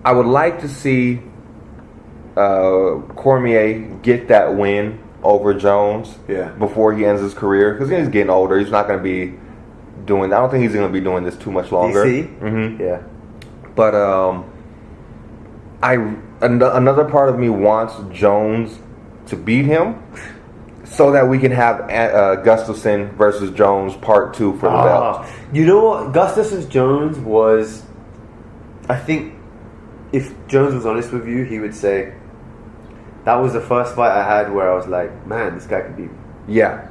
I would like to see Cormier get that win over Jones before he ends his career, because he's getting older. He's not going to be doing. I don't think he's going to be doing this too much longer. DC? Mm-hmm. Yeah. But another part of me wants Jones to beat him, so that we can have Gustafsson versus Jones Part 2 for the belt. You know what? Gustafsson Jones was. I think if Jones was honest with you, he would say that was the first fight I had where I was like, man, this guy could beat me. Yeah.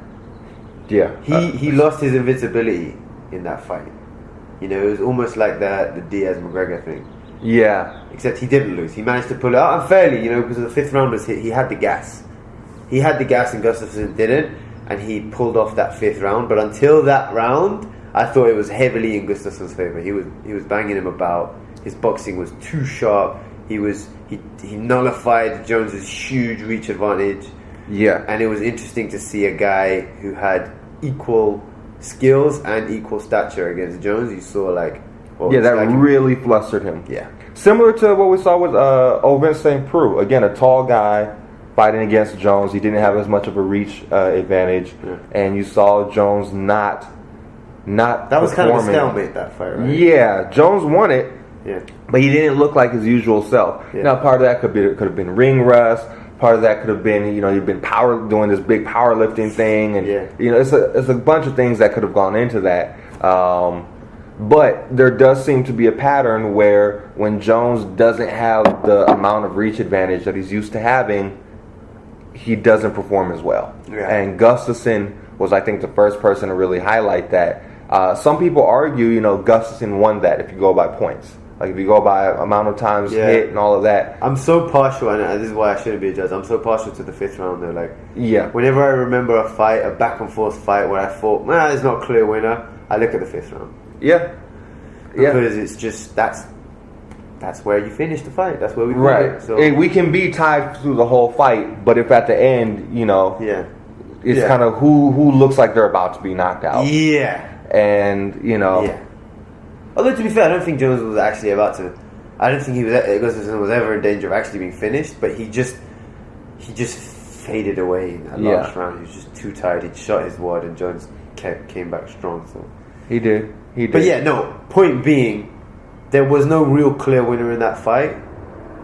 He lost his invincibility in that fight. You know, it was almost like the Diaz McGregor thing. Yeah. Except he didn't lose. He managed to pull it out unfairly, you know, because the fifth round was hit. He had the gas. He had the gas and Gustafsson didn't, and he pulled off that fifth round. But until that round, I thought it was heavily in Gustafsson's favour. He was banging him about. His boxing was too sharp. He nullified Jones's huge reach advantage. Yeah. And it was interesting to see a guy who had equal skills and equal stature against Jones. You saw that really flustered him. Yeah. Similar to what we saw with Ovin St. Preux. Again, a tall guy fighting against Jones. He didn't have as much of a reach advantage, and you saw Jones not that was kind of a stalemate, that fight, right? Yeah, Jones won it. Yeah. But he didn't look like his usual self. Yeah. Now, part of that could have been ring rust. Part of that could have been, he'd been doing this big powerlifting thing, and it's a bunch of things that could have gone into that. But there does seem to be a pattern where when Jones doesn't have the amount of reach advantage that he's used to having, he doesn't perform as well. Yeah. And Gustafsson was, I think, the first person to really highlight that. Some people argue, Gustafsson won that if you go by points. Like if you go by amount of times hit and all of that. I'm so partial, and this is why I shouldn't be a judge. I'm so partial to the fifth round though. Whenever I remember a fight, a back and forth fight where I thought, there's not a clear winner, I look at the fifth round. Yeah. Because it's just that's where you finish the fight. That's where we put it. So we can be tied through the whole fight, but if at the end, it's kind of who looks like they're about to be knocked out. Yeah. And Although to be fair, I don't think Jones was actually about to. I don't think Gustafsson was ever in danger of actually being finished. But he just faded away in that last round. He was just too tired. He shot his wad, and Jones came back strong. So he did. But point being, there was no real clear winner in that fight,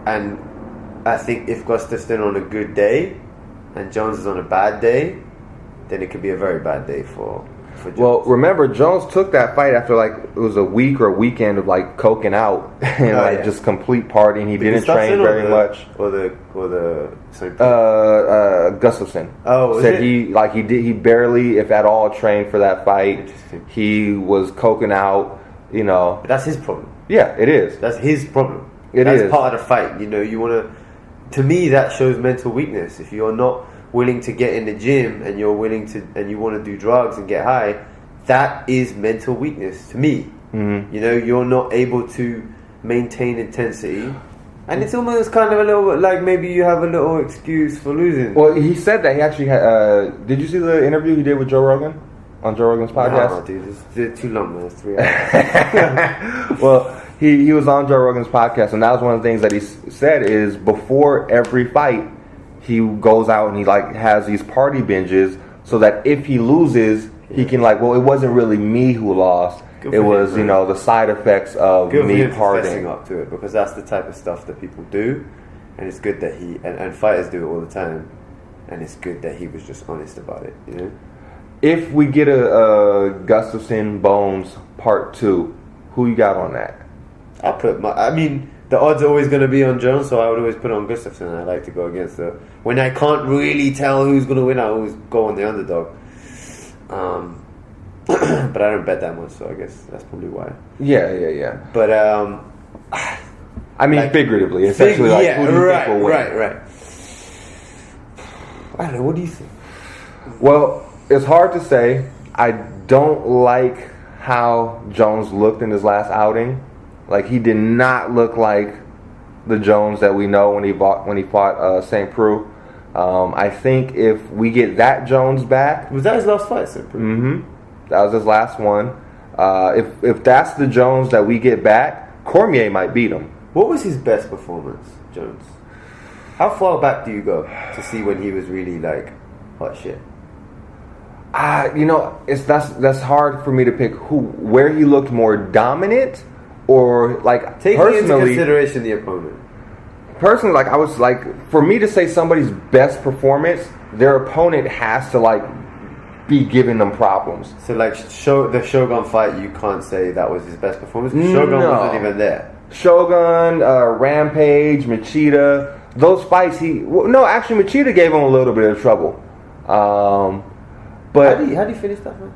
and I think if Gustafsson on a good day and Jones is on a bad day, then it could be a very bad day for Jones. Well, remember, Jones took that fight after it was a week or a weekend of coking out and just complete partying. He didn't train very much. Or the Gustafsson. Oh, said he he barely, if at all, trained for that fight. Interesting. He was coking out. But that's his problem. Yeah, it is. That's his problem. That's part of the fight. You want to. To me, that shows mental weakness. If you're not willing to get in the gym and you're willing to, and you want to do drugs and get high, that is mental weakness to me. Mm-hmm. You're not able to maintain intensity, and it's almost kind of a little bit like maybe you have a little excuse for losing. Well, he said that he actually had. Did you see the interview he did with Joe Rogan on Joe Rogan's podcast? No, dude, it's too long, man. It's 3 hours. Well, he was on Joe Rogan's podcast, and that was one of the things that he said is before every fight, he goes out and he has these party binges so that if he loses, he can it wasn't really me who lost. It was the side effects of me partying. Up to it, because that's the type of stuff that people do, and it's good that he and fighters do it all the time, and it's good that he was just honest about it. If we get a Gustafsson Bones Part 2, who you got on that? I'll put the odds are always going to be on Jones, so I would always put on Gustafsson. I like to go against when I can't really tell who's going to win, I always go on the underdog. But I don't bet that much, so I guess that's probably why. Yeah. But figuratively, essentially, who do you think will win? Right. I don't know. What do you think? Well, it's hard to say. I don't like how Jones looked in his last outing. He did not look like the Jones that we know when he fought St. Preux. I think if we get that Jones back, was that his last fight, St. Preux? Mm-hmm. That was his last one. If that's the Jones that we get back, Cormier might beat him. What was his best performance, Jones? How far back do you go to see when he was really like hot shit? That's hard for me to pick where he looked more dominant, or like taking into consideration the opponent. Personally, like I was like, for me to say somebody's best performance, their opponent has to like be giving them problems. So like the Shogun fight, you can't say that was his best performance. Shogun wasn't even there. Shogun, Rampage, Machida, those fights actually Machida gave him a little bit of trouble. But how do you finish that one?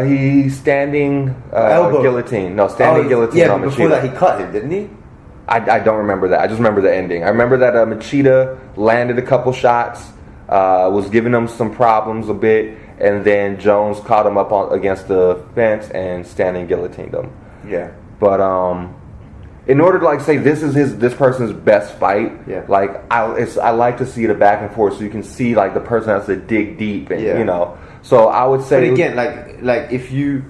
He standing guillotine. No, standing guillotine. Yeah, on but before that he cut him, didn't he? I don't remember that. I just remember the ending. I remember that Machida landed a couple shots, was giving him some problems a bit, and then Jones caught him up against the fence and standing guillotined him. Yeah. But in order to like say this is this person's best fight, like I like to see the back and forth so you can see like the person has to dig deep and So I would say, but again, like if you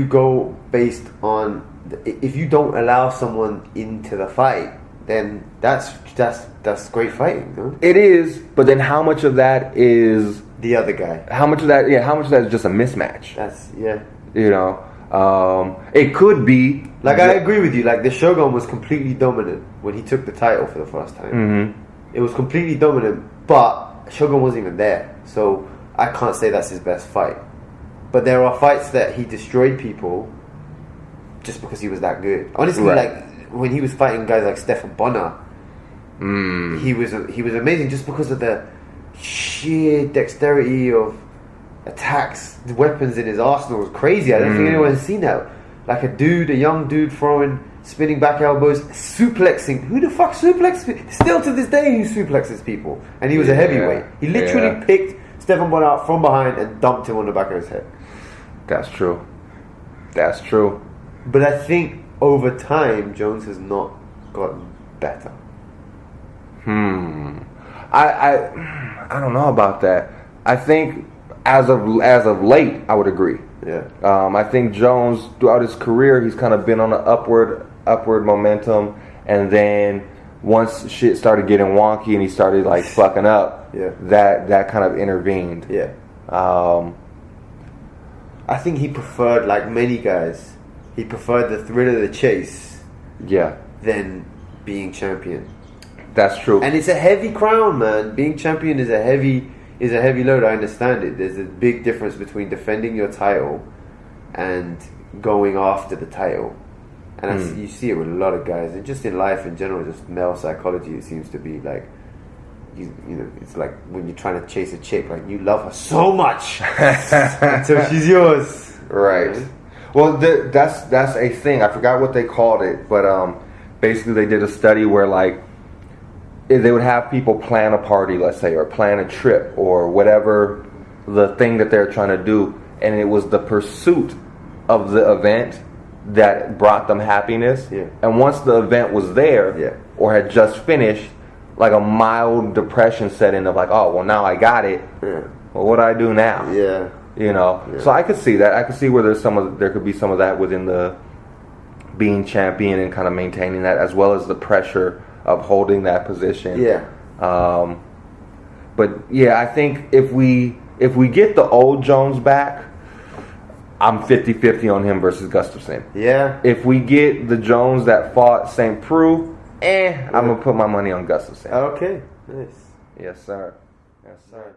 go based on if you don't allow someone into the fight, then that's great fighting. No? It is, but then how much of that is the other guy? How much of that is just a mismatch? That's it could be. Like I agree with you. Like the Shogun was completely dominant when he took the title for the first time. Mm-hmm. It was completely dominant, but Shogun wasn't even there, so I can't say that's his best fight. But there are fights that he destroyed people just because he was that good. Honestly, like when he was fighting guys like Stephan Bonner, he was amazing just because of the sheer dexterity of attacks. The weapons in his arsenal was crazy. I don't think anyone's seen that. Like a young dude throwing spinning back elbows, suplexing. Who the fuck suplexes? Still to this day, he suplexes people, and he was a heavyweight. He literally picked Stephan Bonner out from behind and dumped him on the back of his head. That's true. But I think over time, Jones has not gotten better. I don't know about that. I think as of late, I would agree. Yeah. I think Jones throughout his career, he's kind of been on an upward momentum, and then once shit started getting wonky and he started like fucking up, that kind of intervened. Yeah. I think he preferred, like many guys, he preferred the thrill of the chase. Yeah. Than being champion. That's true. And it's a heavy crown, man. Being champion is a heavy load. I understand it. There's a big difference between defending your title and going after the title. And you see it with a lot of guys, and just in life in general, just male psychology. It seems to be like, you know, it's like when you're trying to chase a chick, like you love her so much until she's yours, right? Well, that's a thing. I forgot what they called it, but basically they did a study where like they would have people plan a party, let's say, or plan a trip or whatever the thing that they're trying to do, and it was the pursuit of the event that brought them happiness. Yeah. And once the event was there or had just finished, like a mild depression set in of like, oh well, now I got it. Yeah. Well, what do I do now? Yeah. You know. Yeah. So I could see that. I could see where there could be some of that within the being champion and kind of maintaining that, as well as the pressure of holding that position. Yeah. But yeah, I think if we get the old Jones back, I'm 50-50 on him versus Gustafsson. Yeah. If we get the Jones that fought St. Preux, I'm gonna put my money on Gustafsson. Okay. Nice. Yes, sir. Yes, sir.